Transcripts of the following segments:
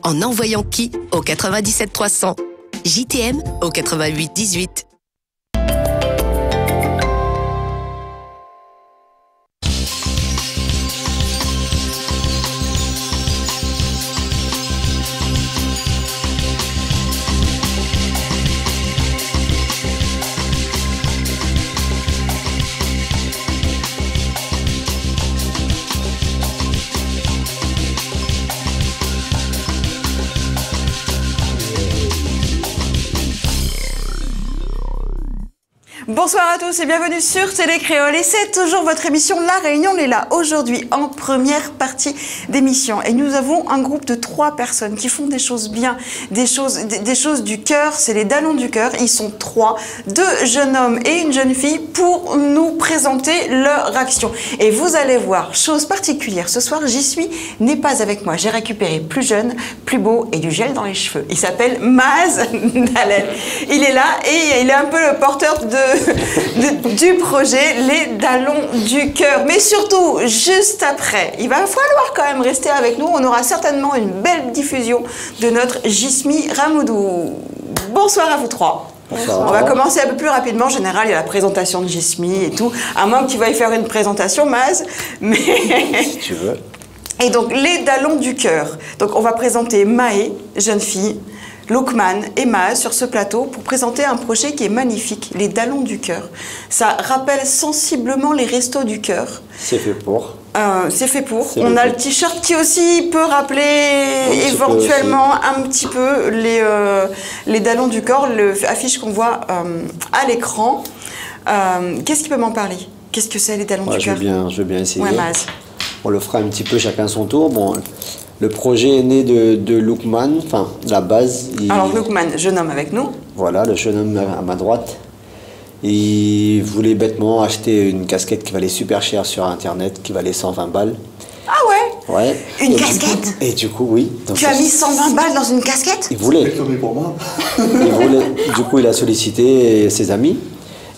en envoyant qui au 97 300. JTM au 88 18. Bonsoir à tous et bienvenue sur Télé Créole. Et c'est toujours votre émission La Réunion est là aujourd'hui en première partie d'émission. Et nous avons un groupe de 3 personnes qui font des choses bien, des choses du cœur. C'est les Dallons du cœur. Ils sont 3, 2 jeunes hommes et une jeune fille pour nous présenter leur action. Et vous allez voir, chose particulière, ce soir, J'y suis n'est pas avec moi. J'ai récupéré plus jeune, plus beau et du gel dans les cheveux. Il s'appelle Maz Dalel. Il est là et il est un peu le porteur du projet Les Dallons du cœur. Mais surtout, juste après, il va falloir quand même rester avec nous. On aura certainement une belle diffusion de notre Jismi Ramoudou. Bonsoir à vous 3. Bonsoir. On va commencer un peu plus rapidement. En général, il y a la présentation de Jismi et tout. À moins que tu veuilles faire une présentation, Maz. Mais... si tu veux. Et donc, Les Dallons du cœur. Donc, on va présenter Maë, jeune fille, Loukman et Maz sur ce plateau pour présenter un projet qui est magnifique, les Dallons du cœur. Ça rappelle sensiblement les restos du cœur. C'est fait pour. C'est fait pour. On a le t-shirt qui aussi peut rappeler éventuellement un petit peu les Dallons du cœur, l'affiche qu'on voit à l'écran. Qu'est-ce qui peut m'en parler? Qu'est-ce que c'est les Dallons du cœur? Je veux bien essayer. Ouais, Maz. On le fera un petit peu chacun son tour. Bon, le projet est né de Loukman, enfin, la base. Alors, Loukman, jeune homme avec nous. Voilà, le jeune homme à ma droite. Il voulait bêtement acheter une casquette qui valait super cher sur Internet, qui valait 120 balles. Ah ouais? Ouais. Une casquette? Et du coup, oui. Donc tu as mis 120 balles dans une casquette? Il voulait. Pour moi. Du coup, il a sollicité ses amis.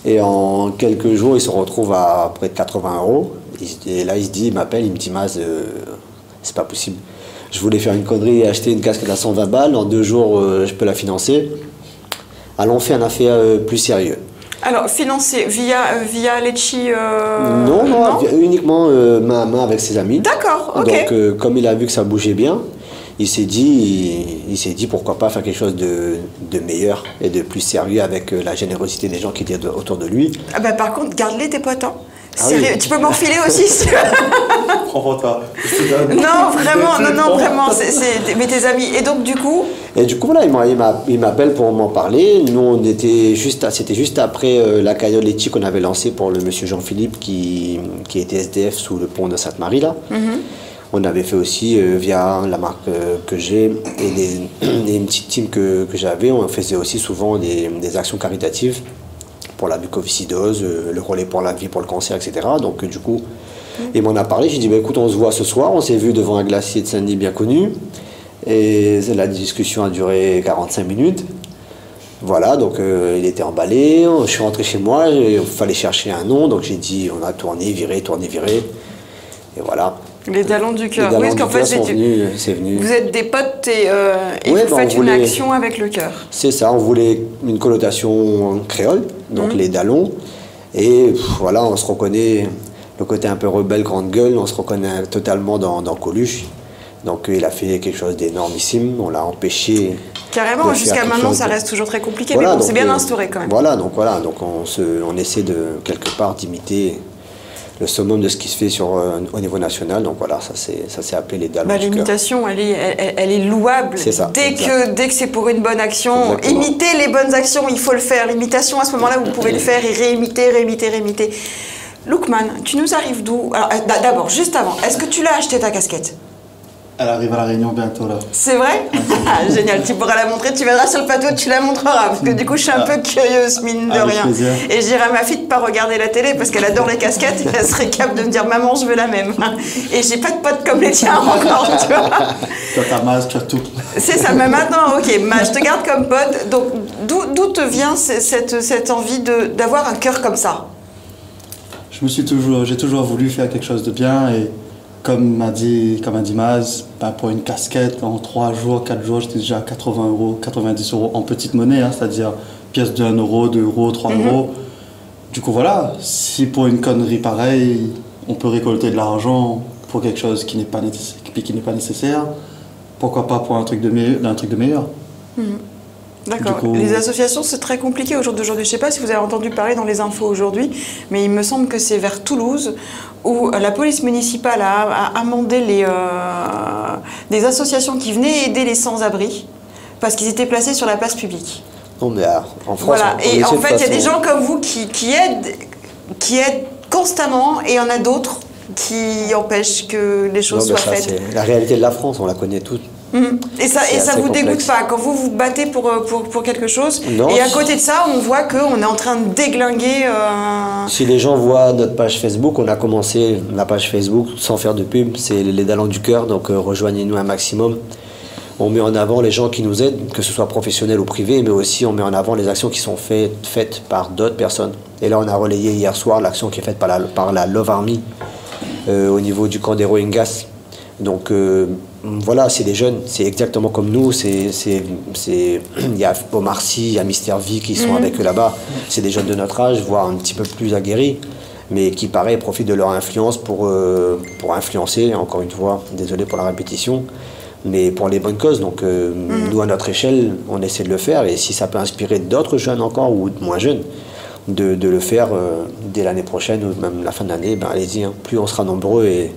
Et en quelques jours, il se retrouve à près de 80 €. Et là, il m'appelle, il me dit, Maz, c'est pas possible. Je voulais faire une connerie et acheter une casquette à 120 balles. En 2 jours, je peux la financer. Allons faire un affaire plus sérieux. Alors, financer via Lecci Non, uniquement main à main avec ses amis. D'accord, ok. Donc, comme il a vu que ça bougeait bien, il s'est dit pourquoi pas faire quelque chose de meilleur et de plus sérieux avec la générosité des gens qui étaient autour de lui. Ah bah, par contre, garde-les tes potes, hein. Oui. Tu peux m'en filer aussi si tu veux. Prends toi. Non, vraiment, mais tes amis. Et donc, du coup voilà, il m'appelle pour m'en parler. Nous, c'était juste après la cagnotte Lecci qu'on avait lancée pour le monsieur Jean-Philippe qui était SDF sous le pont de Sainte-Marie, là. On avait fait aussi, via la marque que j'ai et une petite team que j'avais, on faisait aussi souvent des actions caritatives pour la mucoviscidose, le relais pour la vie, pour le cancer, etc. Donc du coup, il m'en a parlé, j'ai dit, bah, écoute, on se voit ce soir, on s'est vu devant un glacier de Saint-Denis bien connu, et la discussion a duré 45 minutes. Voilà, donc il était emballé, je suis rentré chez moi, il fallait chercher un nom, donc j'ai dit, on a tourné, viré, et voilà. Les Dallons du cœur. Oui, parce qu'en fait, c'est venu. Vous êtes des potes et vous faites une action avec le cœur. C'est ça, on voulait une connotation créole, donc les Dallons. Et voilà, on se reconnaît, le côté un peu rebelle, grande gueule, on se reconnaît totalement dans Coluche. Donc il a fait quelque chose d'énormissime, on l'a empêché. Carrément, jusqu'à maintenant, ça reste toujours très compliqué, voilà, mais bon, c'est bien instauré quand même. Voilà, donc on essaie de quelque part d'imiter le summum de ce qui se fait au niveau national. Donc voilà, ça s'est appelé les Dallons du cœur. L'imitation, elle est louable. C'est ça. Dès que c'est pour une bonne action, imiter les bonnes actions, il faut le faire. L'imitation, à ce moment-là, vous pouvez le faire et réimiter. Loukman, tu nous arrives d'où? Alors, d'abord, juste avant, est-ce que tu l'as acheté ta casquette? Elle arrive à La Réunion bientôt, là. C'est vrai? Génial, tu pourras la montrer, tu verras sur le plateau, tu la montreras, parce que du coup, je suis un peu curieuse, mine de rien. Plaisir. Et je dirais à ma fille de ne pas regarder la télé, parce qu'elle adore les casquettes, et elle serait capable de me dire, maman, je veux la même. Et j'ai pas de potes comme les tiens encore, tu vois. Tu as ta masse, tu as tout. C'est ça, mais maintenant, ok, je te garde comme pote. Donc, d'où te vient cette envie d'avoir un cœur comme ça? J'ai toujours voulu faire quelque chose de bien et comme a dit Maz, ben, pour une casquette, en 3 jours, 4 jours, j'étais déjà à 80 €, 90 € en petite monnaie, hein, c'est-à-dire pièces de 1 €, 2 €, 3 €. Du coup, voilà, si pour une connerie pareille, on peut récolter de l'argent pour quelque chose qui n'est pas nécessaire, pourquoi pas pour un truc de meilleur. D'accord. Du coup- Les associations, c'est très compliqué au jour d'aujourd'hui. Je ne sais pas si vous avez entendu parler dans les infos aujourd'hui, mais il me semble que c'est vers Toulouse où la police municipale a amendé des associations qui venaient aider les sans-abri parce qu'ils étaient placés sur la place publique. Non, mais en France, Voilà. on Et essaie en de fait, il y a des façon- gens comme vous qui aident constamment, et il y en a d'autres qui empêchent que les Non, choses mais soient ça, faites. c'est la réalité de la France, on la connaît toutes. Et ça C'est assez vous dégoûte complexe. pas quand vous vous battez pour quelque chose. Non, et à c'est- côté de ça, on voit qu'on est en train de déglinguer. Si les gens voient notre page Facebook, on a commencé la page Facebook sans faire de pub, c'est les Talents du Cœur, donc rejoignez-nous un maximum. On met en avant les gens qui nous aident, que ce soit professionnels ou privés, mais aussi on met en avant les actions qui sont faites par d'autres personnes. Et là, on a relayé hier soir l'action qui est faite par la Love Army au niveau du camp des Rohingyas. Donc voilà, c'est des jeunes, c'est exactement comme nous. Il y a Omar Sy, il y a Mister V qui sont avec eux là-bas. C'est des jeunes de notre âge, voire un petit peu plus aguerris, mais qui, pareil, profitent de leur influence pour influencer, encore une fois, désolé pour la répétition, mais pour les bonnes causes. Donc nous, à notre échelle, on essaie de le faire, et si ça peut inspirer d'autres jeunes encore, ou moins jeunes, de le faire dès l'année prochaine, ou même la fin de l'année, ben allez-y, hein. Plus on sera nombreux et...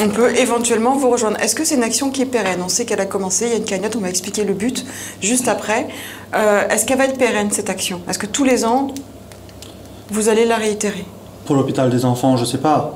On peut éventuellement vous rejoindre. Est-ce que c'est une action qui est pérenne? On sait qu'elle a commencé, il y a une cagnotte, on va expliquer le but juste après. Est-ce qu'elle va être pérenne, cette action? Est-ce que tous les ans, vous allez la réitérer? Pour l'hôpital des enfants, je sais pas.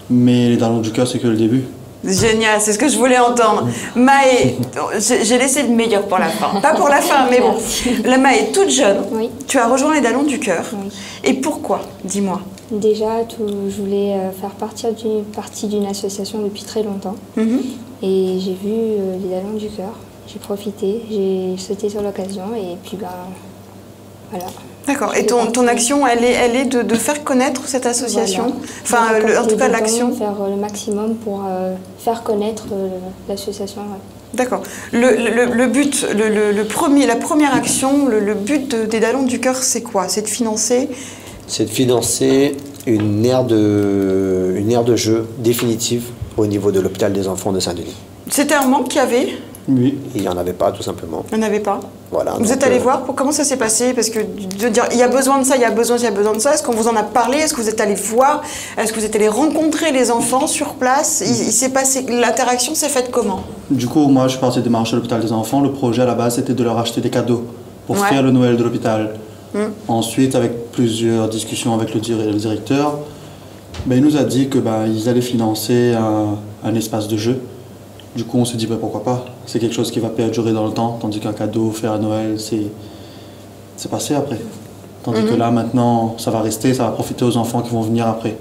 Mais les Talents du Cœur, c'est que le début. Génial, c'est ce que je voulais entendre. Maë, j'ai laissé le meilleur pour la fin. Pas pour la fin, mais bon. La Maë, toute jeune, Oui. tu as rejoint les Talents du Cœur. Oui. Et pourquoi? Dis-moi. Déjà, je voulais faire partie d'une association depuis très longtemps. Mhm. Et j'ai vu les Talents du Cœur. J'ai profité, j'ai sauté sur l'occasion et puis voilà. D'accord. Je Et fais ton partie. action, elle est de faire connaître cette association. Voilà. Enfin, De en tout cas, récolter des l'action. dons, faire le maximum pour faire connaître l'association. Ouais. D'accord. Le but, la première action, le but des Talents du Cœur, c'est quoi? C'est de financer. C'est de financer une aire de jeu définitive au niveau de l'hôpital des enfants de Saint-Denis. C'était un manque qu'il y avait? Oui. Il n'y en avait pas, tout simplement. Il n'y en avait pas. Voilà, Vous donc, êtes allé voir comment ça s'est passé? Parce que de dire il y a besoin de ça, il y a besoin de ça, est-ce qu'on vous en a parlé? Est-ce que vous êtes allé voir? Est-ce que vous êtes allé rencontrer les enfants sur place? Il s'est passé, l'interaction s'est faite comment? Du coup, moi, je suis parti démarcher à l'hôpital des enfants. Le projet, à la base, c'était de leur acheter des cadeaux pour Ouais. faire le Noël de l'hôpital. Ensuite, avec plusieurs discussions avec le directeur, ben, il nous a dit que ils allaient financer un espace de jeu. Du coup, on s'est dit pourquoi pas. C'est quelque chose qui va perdurer dans le temps, tandis qu'un cadeau fait à Noël, c'est passé après. Tandis que là, maintenant, ça va rester, ça va profiter aux enfants qui vont venir après.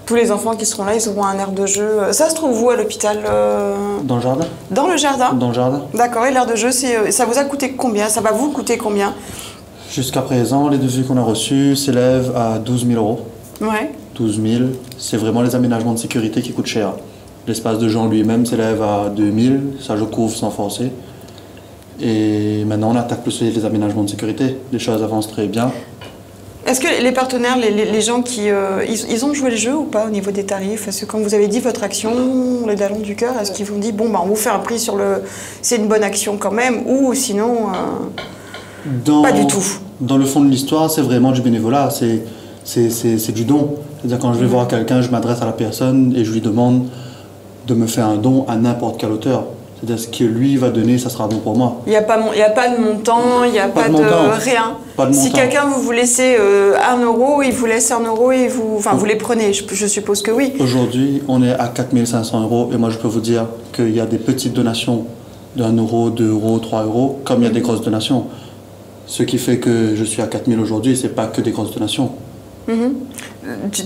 Tous les enfants qui seront là, ils auront un aire de jeu. Ça se trouve où à l'hôpital? Dans le jardin Dans le jardin? Dans le jardin. D'accord, et l'aire de jeu, ça vous a coûté combien? Ça va vous coûter combien? Jusqu'à présent, les devis qu'on a reçus s'élèvent à 12 000 €. Ouais. 12 000, c'est vraiment les aménagements de sécurité qui coûtent cher. L'espace de jeu en lui-même s'élève à 2 000, ça je couvre sans forcer. Et maintenant on attaque plus les aménagements de sécurité, les choses avancent très bien. Est-ce que les partenaires, les gens qui... ils ont joué le jeu ou pas au niveau des tarifs? Est-ce que quand vous avez dit votre action, les Talents du Cœur, est-ce qu'ils vous ont dit bon, on vous fait un prix sur le... C'est une bonne action quand même, ou sinon... Pas du tout. Dans le fond de l'histoire, c'est vraiment du bénévolat, c'est du don. C'est-à-dire quand je vais voir quelqu'un, je m'adresse à la personne et je lui demande de me faire un don à n'importe quelle hauteur. C'est-à-dire ce que lui va donner, ça sera bon pour moi. Il n'y a pas de montant, il n'y a pas de montant. rien. Pas de Si montant. quelqu'un vous laissez 1 €, il vous laisse 1 € et vous les prenez, je suppose que oui. Aujourd'hui, on est à 4 500 € et moi je peux vous dire qu'il y a des petites donations de 1 €, 2 €, 3 €, comme il y a des grosses donations. Ce qui fait que je suis à 4 000 aujourd'hui, c'est pas que des grosses donations.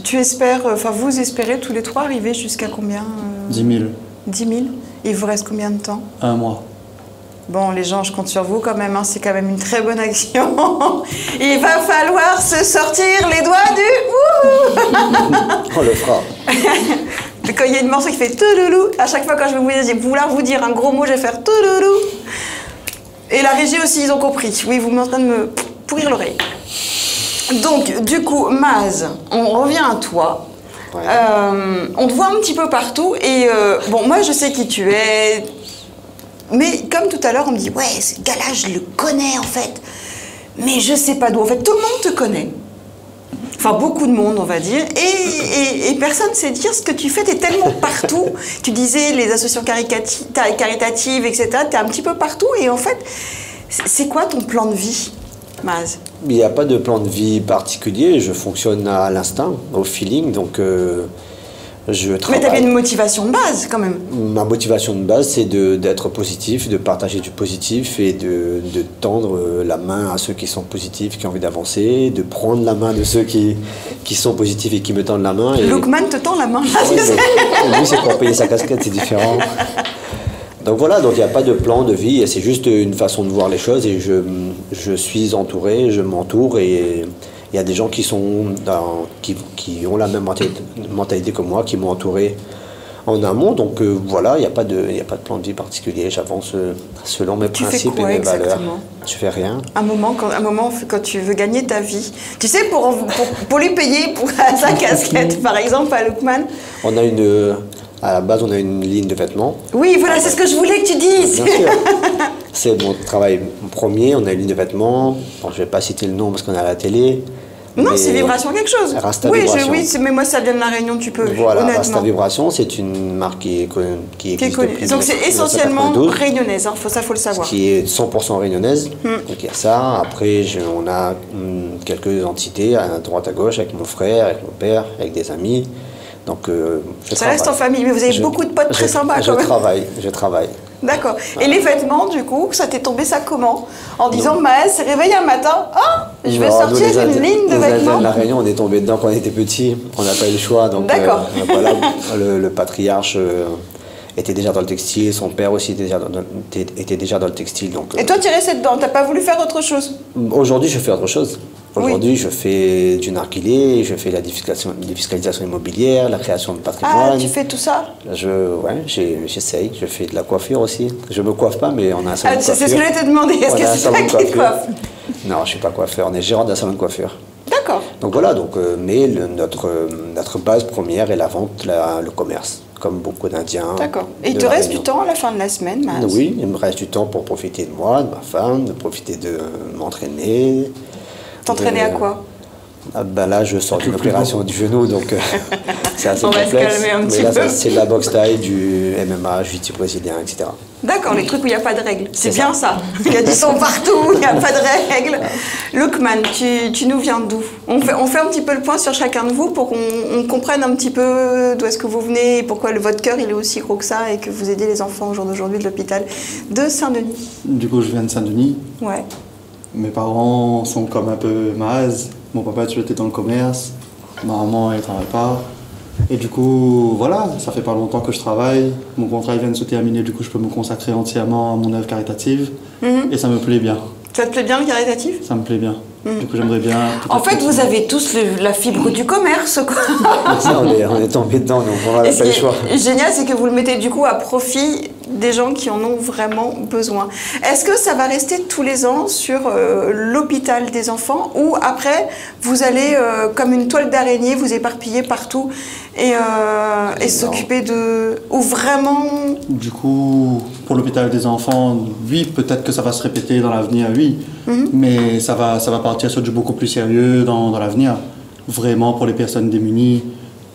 Tu espères, vous espérez tous les trois arriver jusqu'à combien 10 000, 10 000. Il vous reste combien de temps? un mois. Bon, les gens, je compte sur vous quand même, hein, c'est quand même une très bonne action. Il va falloir se sortir les doigts du... Ouh On le fera. Quand il y a une morceau qui fait touloulou, à chaque fois quand je vais vouloir vous dire un gros mot, je vais faire touloulou. Et la régie aussi, ils ont compris. Oui, vous êtes en train de me pourrir l'oreille. Donc, du coup, Maz, on revient à toi. Ouais. On te voit un petit peu partout et bon, moi je sais qui tu es, mais comme tout à l'heure on me dit ouais, ce gars-là je le connais en fait, mais je sais pas d'où. En fait, tout le monde te connaît, enfin beaucoup de monde on va dire, et personne ne sait dire ce que tu fais. T'es tellement partout. Tu disais les associations caritatives, etc. T'es un petit peu partout et en fait, c'est quoi ton plan de vie, Maz? Il n'y a pas de plan de vie particulier, je fonctionne à l'instinct, au feeling, donc je travaille. Mais tu avais une motivation de base quand même. Ma motivation de base, c'est d'être positif, de partager du positif et de tendre la main à ceux qui sont positifs, qui ont envie d'avancer, de prendre la main de ceux qui sont positifs et qui me tendent la main. Et... Lookman te tend la main. Ouais, lui, c'est pour payer sa casquette, c'est différent. Donc voilà, donc il n'y a pas de plan de vie, c'est juste une façon de voir les choses et je suis entouré, je m'entoure et il y a des gens qui ont la même mentalité que moi, qui m'ont entouré en amont. Donc voilà, il n'y a pas de plan de vie particulier, j'avance selon mes principes et mes valeurs. Je fais rien. Un moment quand tu veux gagner ta vie, tu sais, pour lui payer pour sa casquette, par exemple, à Lookman. À la base, on a une ligne de vêtements. Oui, voilà, c'est ce que je voulais que tu dises. Bien sûr. C'est mon travail premier. On a une ligne de vêtements. Bon, je ne vais pas citer le nom parce qu'on est à la télé. Non, c'est Vibration quelque chose. Rasta oui, Vibration. Mais moi, ça vient de La Réunion, tu peux. Voilà, honnêtement. Rasta Vibration, c'est une marque qui existe depuis. Donc c'est essentiellement réunionnaise, hein, ça faut le savoir. Qui est 100% réunionnaise. Donc il y a ça. Après, on a quelques entités à droite à gauche avec mon frère, avec mon père, avec des amis. Donc, ça reste en famille, mais vous avez beaucoup de potes très sympas quand même. Je travaille. D'accord. Et les vêtements, du coup, ça t'est tombé ça comment? En disant, Maëlle s'est réveillée un matin, je vais sortir une ligne de vêtements. La Réunion, on est tombé dedans quand on était petit, on n'a pas eu le choix. D'accord. Voilà, le patriarche était déjà dans le textile, son père aussi était déjà dans le textile. Donc, et toi, tu es resté dedans, tu n'as pas voulu faire autre chose? Aujourd'hui, je fais autre chose. Aujourd'hui, oui. Je fais du narguilé, je fais la défiscalisation immobilière, la création de patrimoine. Ah, tu fais tout ça? J'essaye. Je fais de la coiffure aussi. Je me coiffe pas, mais on a un salon de coiffure. C'est ce que je voulais te demander. Est-ce que c'est toi qui te coiffe? Non, je ne suis pas coiffeur. On est gérant d'un salon de coiffure. D'accord. Donc voilà, mais notre base première est la vente, le commerce, comme beaucoup d'Indiens. D'accord. Et il te reste du temps à la fin de la semaine, Maz? Oui, il me reste du temps pour profiter de moi, de ma femme, de profiter de m'entraîner. T'entraîner à quoi? Là, je sors d'une opération du genou, donc c'est assez complexe. On va se calmer un petit peu. C'est de la boxe thaï, du MMA, jiu-jitsu brésilien, etc. D'accord, les trucs où il n'y a pas de règles. C'est bien ça. Il y a du sang partout, il n'y a pas de règles. Lookman, tu nous viens d'où? On fait un petit peu le point sur chacun de vous pour qu'on comprenne un petit peu d'où est-ce que vous venez et pourquoi votre cœur il est aussi gros que ça et que vous aidez les enfants au jour d'aujourd'hui de l'hôpital de Saint-Denis. Du coup, je viens de Saint-Denis. Ouais. Mes parents sont comme un peu Maz. Mon papa était dans le commerce, ma maman elle travaille pas. Et du coup, voilà, ça fait pas longtemps que je travaille. Mon contrat il vient de se terminer, du coup je peux me consacrer entièrement à mon œuvre caritative. Et ça me plaît bien. Ça te plaît bien le caritatif? Ça me plaît bien. Du coup j'aimerais bien... En fait, vous avez tous la fibre du commerce, quoi. Ça, on est tombé dedans, donc on n'a pas le choix. Génial, c'est que vous le mettez du coup à profit des gens qui en ont vraiment besoin. Est-ce que ça va rester tous les ans sur l'hôpital des enfants ou après vous allez comme une toile d'araignée vous éparpiller partout et s'occuper de... Ou vraiment... Du coup, pour l'hôpital des enfants, oui, peut-être que ça va se répéter dans l'avenir, oui. Mais ça va partir sur du beaucoup plus sérieux dans l'avenir. Vraiment pour les personnes démunies,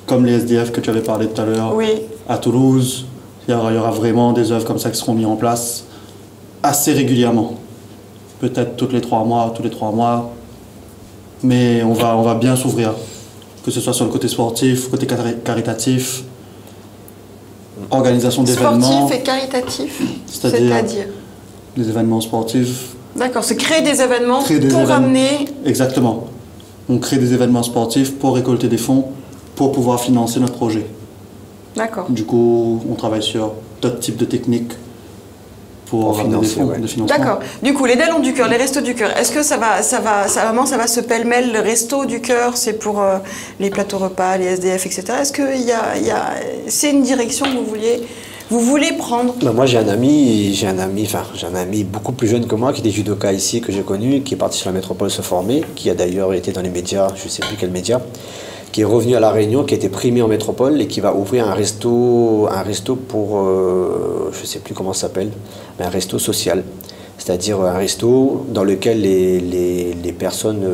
comme les SDF que tu avais parlé tout à l'heure, oui. À Toulouse. Il y aura vraiment des œuvres comme ça qui seront mises en place assez régulièrement. Peut-être tous les 3 mois. Mais on va bien s'ouvrir. Que ce soit sur le côté sportif, côté caritatif, organisation d'événements. Sportif et caritatif, c'est-à-dire des événements sportifs. D'accord, c'est créer des événements pour ramener... Exactement. On crée des événements sportifs pour récolter des fonds pour pouvoir financer notre projet. D'accord. Du coup, on travaille sur d'autres types de techniques pour ramener des financer, fonds ouais. de financement. D'accord. Du coup, les Dallons du Cœur, les Restos du Cœur, est-ce que ça va se pêle-mêle? Le Resto du Cœur, c'est pour les plateaux repas, les SDF, etc. Est-ce que c'est une direction que vous voulez prendre? Bah, moi j'ai un ami beaucoup plus jeune que moi qui était judoka ici, que j'ai connu, qui est parti sur la métropole se former, qui a d'ailleurs été dans les médias, je ne sais plus quel média, qui est revenu à La Réunion, qui a été primé en métropole et qui va ouvrir un resto pour, je ne sais plus comment ça s'appelle, mais un resto social. C'est-à-dire un resto dans lequel les personnes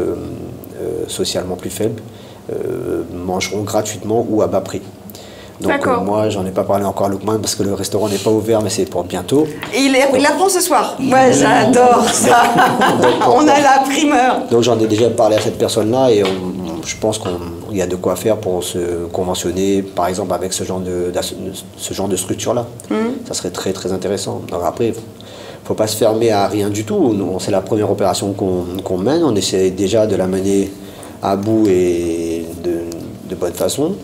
socialement plus faibles mangeront gratuitement ou à bas prix. Donc moi, j'en ai pas parlé encore à Loukman parce que le restaurant n'est pas ouvert, mais c'est pour bientôt. Et il apprend ce soir. Ouais, j'adore ça. On a la primeur. Donc j'en ai déjà parlé à cette personne-là et je pense qu'il y a de quoi faire pour se conventionner, par exemple, avec ce genre de structure-là. Ça serait très très intéressant. Donc après, il ne faut pas se fermer à rien du tout. C'est la première opération qu'on mène. On essaie déjà de la mener à bout et de bonne façon.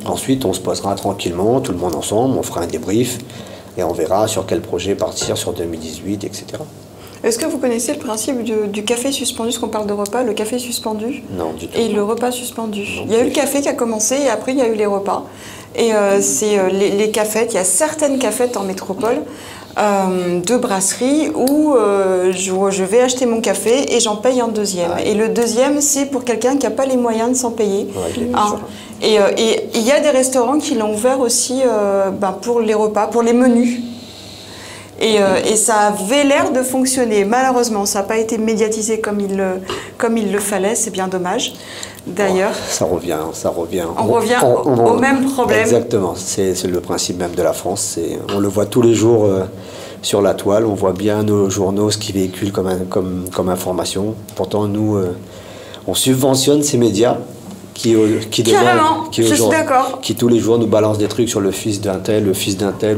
Ensuite, on se posera tranquillement, tout le monde ensemble, on fera un débrief et on verra sur quel projet partir sur 2018, etc. Est-ce que vous connaissez le principe du café suspendu, parce qu'on parle de repas, le café suspendu? Non, du tout. Et le repas suspendu. Il y a eu le café qui a commencé et après il y a eu les repas. Et c'est les cafettes, il y a certaines cafettes en métropole de brasserie où je vais acheter mon café et j'en paye un deuxième. Et le deuxième, c'est pour quelqu'un qui n'a pas les moyens de s'en payer. Et il y a des restaurants qui l'ont ouvert aussi pour les repas, pour les menus. Et ça avait l'air de fonctionner. Malheureusement, ça n'a pas été médiatisé comme il le fallait, c'est bien dommage. D'ailleurs, ça revient. On revient au même problème. Exactement, c'est le principe même de la France. On le voit tous les jours sur la toile, on voit bien nos journaux, ce qu'ils véhiculent comme information. Pourtant, nous, on subventionne ces médias qui tous les jours nous balancent des trucs sur le fils d'un tel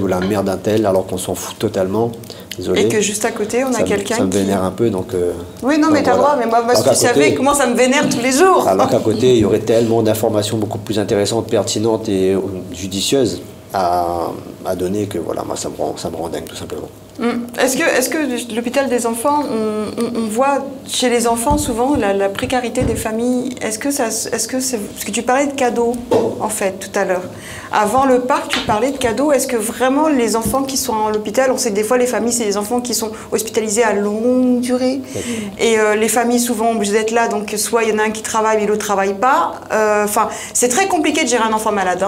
ou la mère d'un tel, alors qu'on s'en fout totalement. Désolé. Et que juste à côté, on a quelqu'un qui... Ça me vénère un peu, donc... Oui, non, mais t'as le droit, mais moi si tu savais comment ça me vénère tous les jours. Alors qu'à côté, il y aurait tellement d'informations beaucoup plus intéressantes, pertinentes et judicieuses à donner que, voilà, moi, ça me rend dingue, tout simplement. Est-ce que l'hôpital des enfants, on voit chez les enfants souvent la précarité des familles? Est-ce que parce que tu parlais de cadeaux, en fait, tout à l'heure. Avant le parc, tu parlais de cadeaux. Est-ce que vraiment les enfants qui sont à l'hôpital, on sait que des fois les familles, c'est des enfants qui sont hospitalisés à longue durée. Et les familles, souvent, obligées d'être là. Donc, soit il y en a un qui travaille, mais l'autre ne travaille pas. Enfin, c'est très compliqué de gérer un enfant malade.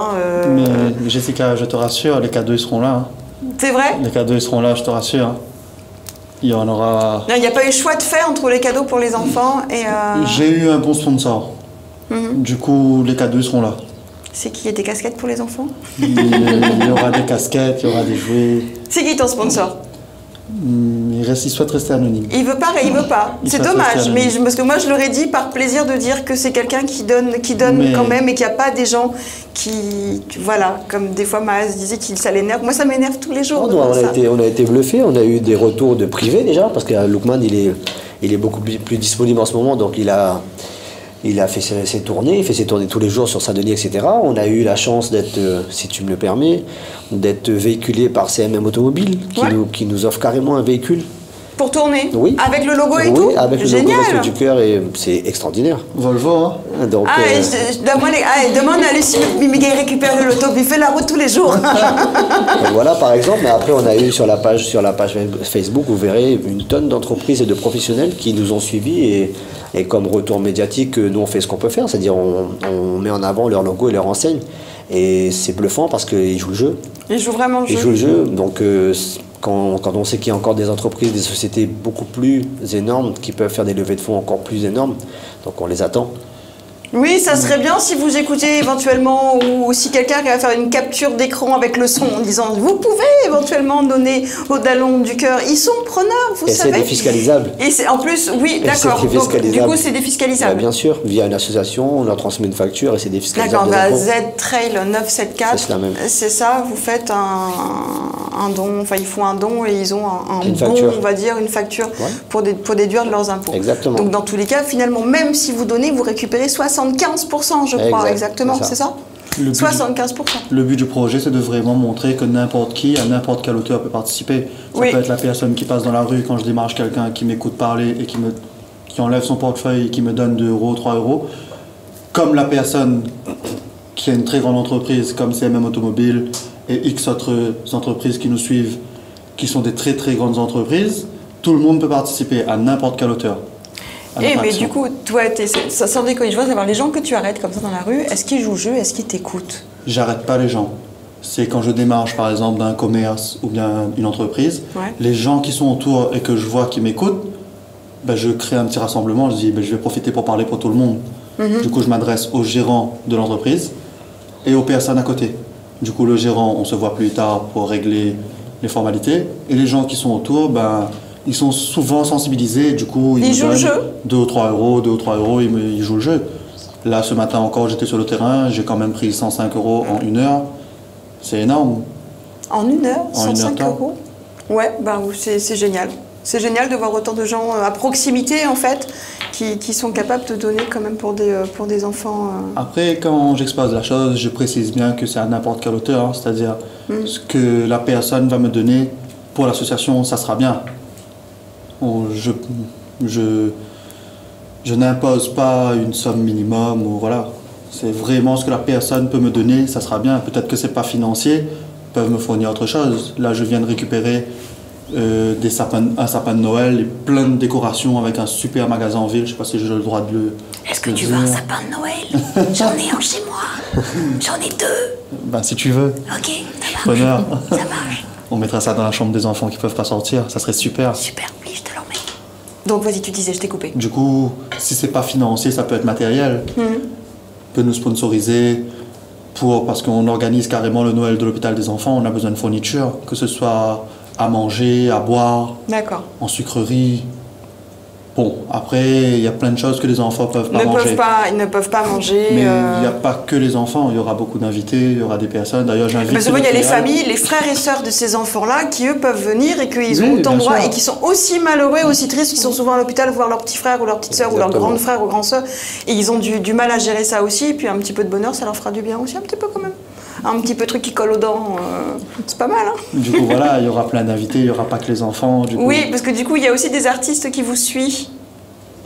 Mais Jessica, je te rassure, les cadeaux, ils seront là. Hein. C'est vrai? Les cadeaux, ils seront là, je te rassure. Hein. Il y en aura... Il n'y a pas eu choix de faire entre les cadeaux pour les enfants et... J'ai eu un bon sponsor. Du coup, les cadeaux, ils seront là. C'est qui? Il y a des casquettes pour les enfants? Il y aura des casquettes, il y aura des jouets. C'est qui ton sponsor? Il souhaite rester anonyme. Il veut pas. C'est dommage, mais parce que moi je leur ai dit par plaisir de dire que c'est quelqu'un qui donne quand même et qu'il n'y a pas des gens qui, voilà, comme des fois Maaz disait que ça l'énerve. Moi ça m'énerve tous les jours. On a été bluffés, on a eu des retours de privés déjà, parce que Loukman il est beaucoup plus disponible en ce moment, donc il a fait ses tournées, il fait ses tournées tous les jours sur Saint-Denis, etc. On a eu la chance d'être, si tu me le permets, d'être véhiculé par CMM Automobile, qui nous offre carrément un véhicule. Pour tourner? Oui. Avec le logo et tout? Oui, avec le logo Resto du Cœur, et c'est extraordinaire. Volvo, hein. Donc, demande à Lucie Miguel récupère le loto, il fait la route tous les jours. Voilà, par exemple. Mais après, on a eu sur la page Facebook, vous verrez une tonne d'entreprises et de professionnels qui nous ont suivis et comme retour médiatique, nous on fait ce qu'on peut faire, c'est-à-dire on met en avant leur logo et leur enseigne. Et c'est bluffant parce qu'ils jouent le jeu. Ils jouent vraiment le jeu. Ils jouent le jeu, donc quand on sait qu'il y a encore des entreprises, des sociétés beaucoup plus énormes qui peuvent faire des levées de fonds encore plus énormes, donc on les attend. Oui, ça serait bien si vous écoutez éventuellement ou si quelqu'un va faire une capture d'écran avec le son en disant vous pouvez éventuellement donner aux Dallons du Cœur. Ils sont preneurs, vous savez. Et c'est défiscalisable. Et c'est en plus, oui, d'accord. Donc du coup, c'est défiscalisable. Bien sûr, via une association, on leur transmet une facture et c'est défiscalisable. D'accord, Z-Trail 974. C'est la même. C'est ça, vous faites un don, enfin ils font un don et ils ont un bon, facture. on va dire, une facture pour déduire de leurs impôts. Exactement. Donc dans tous les cas, finalement, même si vous donnez, vous récupérez 75%, je crois, exactement, c'est ça? 75%. Le but du projet, c'est de vraiment montrer que n'importe qui, à n'importe quelle hauteur, peut participer. Ça peut être la personne qui passe dans la rue quand je démarche quelqu'un, qui m'écoute parler et qui enlève son portefeuille et qui me donne 2 euros, 3 euros. Comme la personne qui a une très grande entreprise comme CMM Automobile et X autres entreprises qui nous suivent, qui sont des très très grandes entreprises. Tout le monde peut participer à n'importe quelle hauteur. Mais du coup, toi, sans déconner, je veux savoir, les gens que tu arrêtes comme ça dans la rue, est-ce qu'ils jouent le jeu, est-ce qu'ils t'écoutent? J'arrête pas les gens. C'est quand je démarche par exemple d'un commerce ou bien une entreprise, les gens qui sont autour et que je vois qui m'écoutent, ben, je crée un petit rassemblement, je dis ben, je vais profiter pour parler pour tout le monde. Du coup, je m'adresse au gérant de l'entreprise et aux personnes à côté. Du coup, le gérant, on se voit plus tard pour régler les formalités. Et les gens qui sont autour, ben, ils sont souvent sensibilisés. Du coup, ils jouent le jeu. 2 ou 3 euros, ils jouent le jeu. Là, ce matin encore, j'étais sur le terrain, j'ai quand même pris 105 euros en 1 heure. C'est énorme. En 1 heure, 105 euros? Ouais, ben, c'est génial. C'est génial de voir autant de gens à proximité, en fait, qui sont capables de donner quand même pour des enfants. Après, quand j'expose la chose, je précise bien que c'est à n'importe quelle hauteur, hein, c'est-à-dire ce que la personne va me donner pour l'association, ça sera bien. Je n'impose pas une somme minimum, ou voilà. C'est vraiment ce que la personne peut me donner, ça sera bien. Peut-être que c'est pas financier, ils peuvent me fournir autre chose. Là, je viens de récupérer un sapin de Noël et plein de décorations avec un super magasin en ville. Je sais pas si j'ai le droit de le. Est-ce que tu veux un sapin de Noël? J'en ai un chez moi. J'en ai 2. Ben, si tu veux. Ok, ça marche. Preneur. Ça marche. On mettra ça dans la chambre des enfants qui peuvent pas sortir. Ça serait super. Super, oui, je te l'emmène. Donc vas-y, tu disais, je t'ai coupé. Du coup, si c'est pas financier, ça peut être matériel. Peut nous sponsoriser parce qu'on organise carrément le Noël de l'hôpital des enfants. On a besoin de fournitures, que ce soit à manger, à boire, en sucrerie. Bon, après, il y a plein de choses que les enfants peuvent pas manger. Ils ne peuvent pas manger. Mais il n'y a pas que les enfants, il y aura beaucoup d'invités, il y aura des personnes. D'ailleurs, j'invite. Parce qu'il y a les familles, les frères et sœurs de ces enfants-là qui, eux, peuvent venir et qu'ils ont autant de droits et qui sont aussi malheureux, aussi tristes, qui sont souvent à l'hôpital voir leur petit frère ou leur petite sœur ou leur grande frère ou grande sœur. Et ils ont du mal à gérer ça aussi. Et puis un petit peu de bonheur, ça leur fera du bien aussi, un petit peu quand même. Un petit peu de truc qui colle aux dents, c'est pas mal. Hein. Du coup, voilà, il y aura plein d'invités, il n'y aura pas que les enfants. Du coup. Oui, parce que du coup, il y a aussi des artistes qui vous suivent.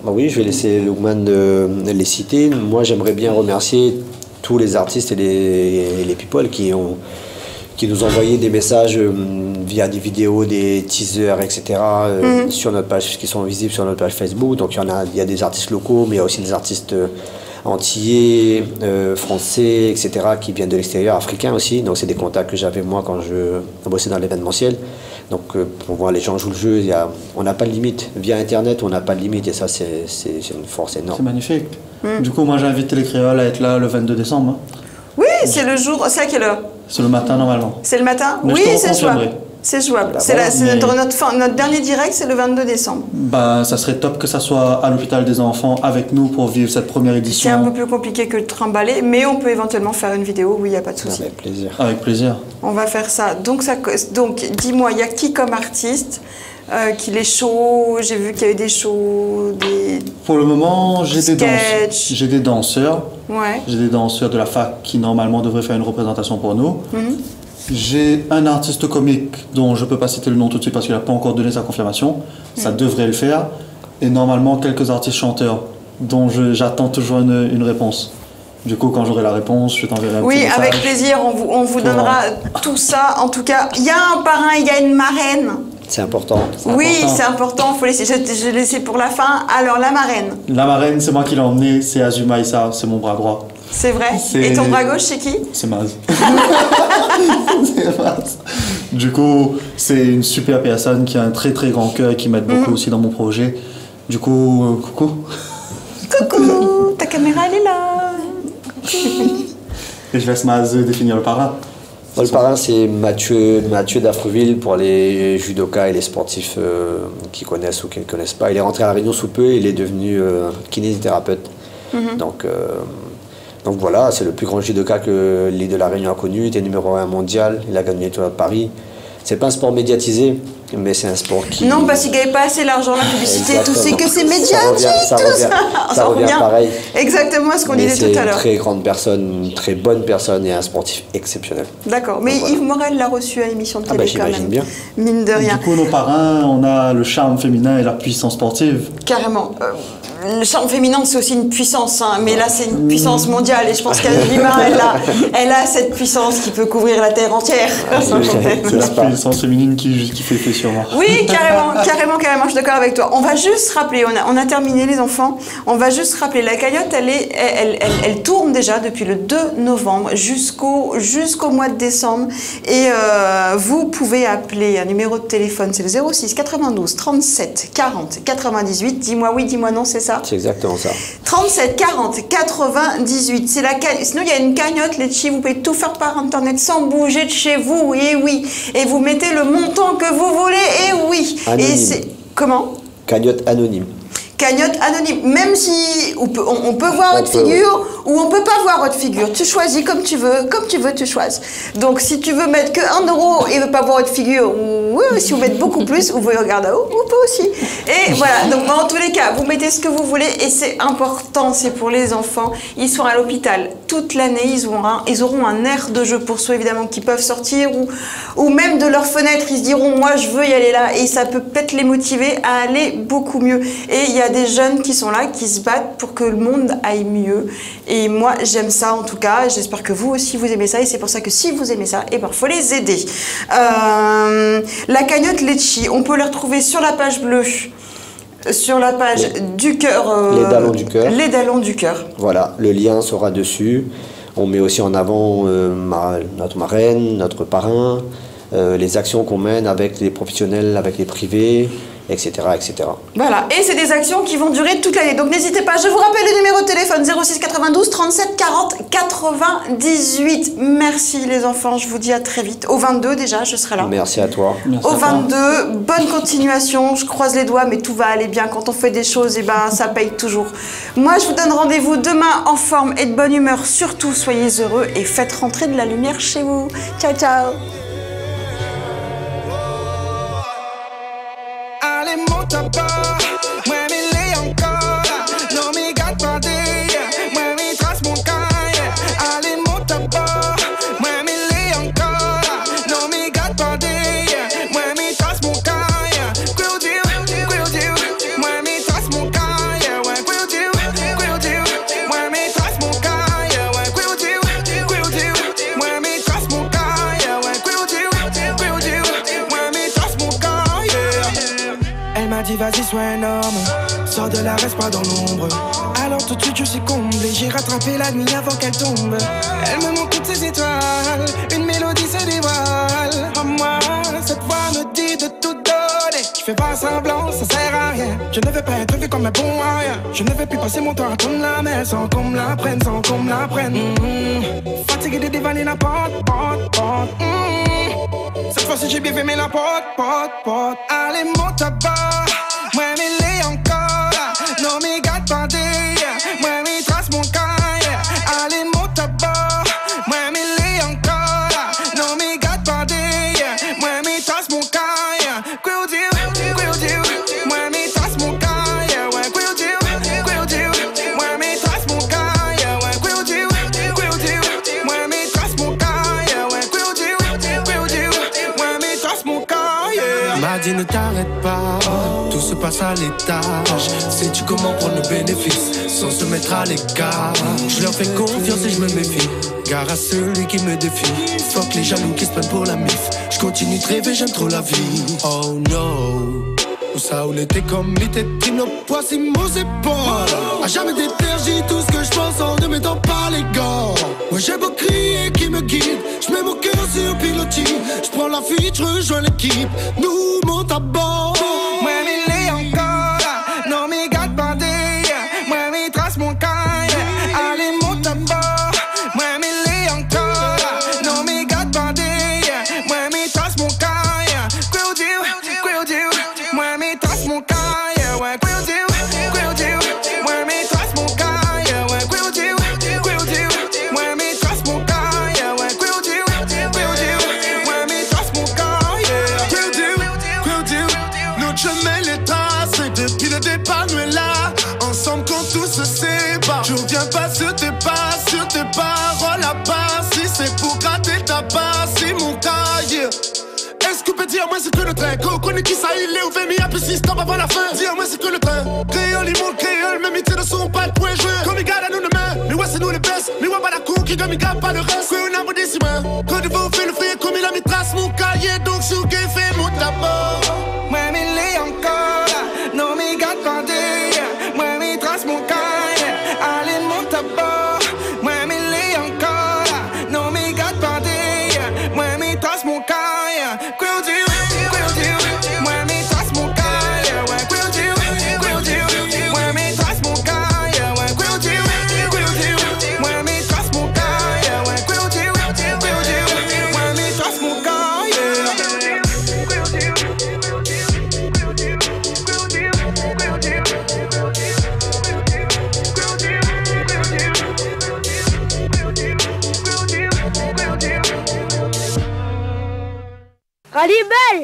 Oui, je vais laisser Lugman les citer. Moi, j'aimerais bien remercier tous les artistes et les people qui nous ont envoyé des messages via des vidéos, des teasers, etc. Sur notre page, qui sont visibles sur notre page Facebook. Donc, il y a des artistes locaux, mais il y a aussi des artistes antillais, français, etc., qui viennent de l'extérieur, africains aussi. Donc, c'est des contacts que j'avais moi quand je bossais dans l'événementiel. Donc, pour voir les gens jouent le jeu, on n'a pas de limite. Via Internet, on n'a pas de limite et ça, c'est une force énorme. C'est magnifique. Du coup, moi, j'invite les Créoles à être là le 22 décembre. Hein. Oui, c'est le jour. C'est à quelle heure? C'est le matin, normalement. C'est le matin? Mais oui, c'est jouable. C'est jouable. Notre dernier direct, c'est le 22 décembre. Bah, ça serait top que ça soit à l'hôpital des enfants avec nous pour vivre cette première édition. C'est un peu plus compliqué que de trimballer, mais on peut éventuellement faire une vidéo, oui, il n'y a pas de souci. Avec plaisir. Avec plaisir. On va faire ça. Donc dis-moi, il y a qui comme artiste qu'il est chaud? J'ai vu qu'il y a eu des shows, Pour le moment, j'ai des danseurs. Ouais. J'ai des danseurs de la fac qui normalement devraient faire une représentation pour nous. J'ai un artiste comique dont je ne peux pas citer le nom tout de suite parce qu'il n'a pas encore donné sa confirmation. Ça devrait le faire. Et normalement, quelques artistes chanteurs dont j'attends toujours une réponse. Du coup, quand j'aurai la réponse, je t'enverrai un petit message. Oui, avec plaisir. On vous donnera tout ça. En tout cas, il y a un parrain, il y a une marraine. C'est important. Oui, c'est important. Faut laisser, je laissé pour la fin. Alors, la marraine. La marraine, c'est moi qui l'ai emmenée. C'est Azuma Issa, c'est mon bras droit. C'est vrai. Et ton bras gauche, c'est qui? C'est Maz. C'est Maz. Du coup, c'est une super personne qui a un très très grand cœur et qui m'aide beaucoup aussi dans mon projet. Du coup, coucou. Coucou, ta caméra elle est là. Et je laisse Maz définir le parrain. Le parrain, c'est Mathieu d'Affreville pour les judokas et les sportifs qui connaissent ou qui ne connaissent pas. Il est rentré à La Réunion sous peu, il est devenu kinésithérapeute. Donc voilà, c'est le plus grand judoka que l'île de La Réunion a connu. Il était numéro 1 mondial, il a gagné l'étoile de Paris. C'est pas un sport médiatisé. Mais c'est un sport qui... Non, parce qu'ils ne gagnent pas assez l'argent, la publicité, tout, c'est que c'est médiatique, ça revient pareil. Exactement à ce qu'on disait tout à l'heure. C'est une très grande personne, une très bonne personne et un sportif exceptionnel. D'accord, mais voilà. Yves Morel l'a reçu à l'émission de télé quand même. Bien. Mine de rien. Du coup, nos parrains, on a le charme féminin et la puissance sportive. Carrément. Le charme féminin, c'est aussi une puissance, hein, mais là, c'est une puissance mondiale. Et je pense qu'Alima, elle a cette puissance qui peut couvrir la Terre entière. C'est la puissance féminine qui fait effet sur moi. Oui, carrément, je suis d'accord avec toi. On va juste rappeler, on a terminé les enfants, on va juste rappeler, la cagnotte, elle tourne déjà depuis le 2 novembre jusqu'au mois de décembre. Et vous pouvez appeler un numéro de téléphone, c'est le 06 92 37 40 98. Dis-moi oui, dis-moi non, c'est ça? C'est exactement ça. 37 40 98. C'est la sinon il y a une cagnotte Litchi, vous pouvez tout faire par internet sans bouger de chez vous. Et oui. Et vous mettez le montant que vous voulez. Et oui. Anonyme. Et c'est comment? Cagnotte anonyme. Cagnotte anonyme, même si on peut voir votre figure ou on peut pas voir votre figure. Tu choisis comme tu veux, tu choisis. Donc si tu veux mettre que 1 euro et ne pas voir votre figure, ou si vous mettez beaucoup plus, vous pouvez regarder là-haut, vous pouvez aussi. Et voilà, donc dans tous les cas, vous mettez ce que vous voulez et c'est important, c'est pour les enfants. Ils sont à l'hôpital toute l'année, ils auront un air de jeu pour ceux évidemment qui peuvent sortir ou même de leur fenêtre, ils se diront moi je veux y aller là et ça peut peut-être les motiver à aller beaucoup mieux. Et il y a des jeunes qui sont là, qui se battent pour que le monde aille mieux. Et moi, j'aime ça en tout cas. J'espère que vous aussi, vous aimez ça. Et c'est pour ça que si vous aimez ça, il faut les aider. La cagnotte Litchi, on peut les retrouver sur la page bleue. Sur la page du cœur. Les Dallons du cœur. Les Dallons du cœur. Voilà, le lien sera dessus. On met aussi en avant notre marraine, notre parrain, les actions qu'on mène avec les professionnels, avec les privés, etc., etc. Voilà, et c'est des actions qui vont durer toute l'année. Donc n'hésitez pas, je vous rappelle le numéro de téléphone 06 92 37 40 98. Merci les enfants, je vous dis à très vite. Au 22 déjà, je serai là. Merci à toi. Au 22, bonne continuation, je croise les doigts, mais tout va aller bien. Quand on fait des choses, et ben, ça paye toujours. Moi, je vous donne rendez-vous demain en forme et de bonne humeur. Surtout, soyez heureux et faites rentrer de la lumière chez vous. Ciao, ciao. Monte à bord, moi me l'ai encore, non me gâte pas moi me trace mon caille. Allez monte à bord, moi me l'ai encore, non me gâte pas moi me trace mon caille. Quill deal, moi me trace mon caille. Ouais, quill deal, moi me trace mon caille. Ouais, quill deal, moi me trace mon caille. Ouais, quill deal, moi me trace mon caille. Elle m'a dit vas-y sois un homme, sors de là, reste pas dans l'ombre. Alors tout de suite je suis comblé, j'ai rattrapé la nuit avant qu'elle tombe. Elle me montre toutes ses étoiles, une mélodie se dévoile. Oh moi, cette voix me dit de tout donner. Je fais pas semblant, ça sert à rien. Je ne veux pas être vu comme un bon à rien. Je ne veux plus passer mon temps à tourner la mer sans qu'on me la prenne, sans qu'on me la prenne. Fatigué de dévaler la porte. Cette fois-ci j'ai bien fait la porte. Allez monte à bord, moi me l'ai encore, non me gâte pas moi me trace mon caille. Allez monte à bord, moi me l'ai encore, non me gâte pas moi me trace mon caille. Quill deal, moi me trace mon caille. Ouais, quill deal, moi me trace mon caille. Ouais, quill deal, moi me trace mon caille. Ouais, quill deal, moi me trace mon caille. M'a dit ne t'arrête pas, tout se passe à l'étage. Sais-tu comment prendre le bénéfice sans se mettre à l'écart? Je leur fais confiance et je me méfie, gare à celui qui me défie. Fuck les jaloux qui se prennent pour la mif. Je continue de rêver, j'aime trop la vie. Oh no, où ça où l'été comme l'été, nos poids si mon épaules. A jamais d'énergie, tout ce que je pense en ne mettant pas les gants. Moi j'ai beau crier qui me guide, je mets mon cœur sur pilotis. Je prends la fuite, je rejoins l'équipe, nous monte à bord. Moi me l'ai encore, non me gâte pas moi me trace mon caille. Allez monte à bord, moi me l'ai encore, non me gâte pas moi me trace mon caille. Quill deal, moi me trace mon caille. Ouais, quill deal, moi me trace mon caille. Ouais, quill deal, moi me trace mon caille. Ouais, quill deal, moi me trace mon caille. Quill deal, et les traces. Et depuis le départ, nous est là, ensemble quand tout se sépare. Je reviens pas sur tes paroles à part. Si c'est pour gratter ta part, c'est mon cahier. Est-ce que tu peux dire moi c'est que le train? Connais qui ça il est ou fait mis un peu si stop avant la fin. Dire moi c'est que le train. Créole, ils montent créole, même ils ne sont pas le point joué. Comme ils gardent à nous demain, mais ouais c'est nous les best. Mais ouais pas la cour qui donne, ils gardent pas le reste. Que on a des ciments. Quand il faut faire le frier comme il a mis trace mon cahier. Donc si vous fait mon tableau. Moi mais il est encore là. Non mais garde pas de. Moi mais trace mon cahier. Allez mon tableau. Moi mais il est encore là. Non mais garde pas de. Moi mais trace mon cahier. Allez, belle!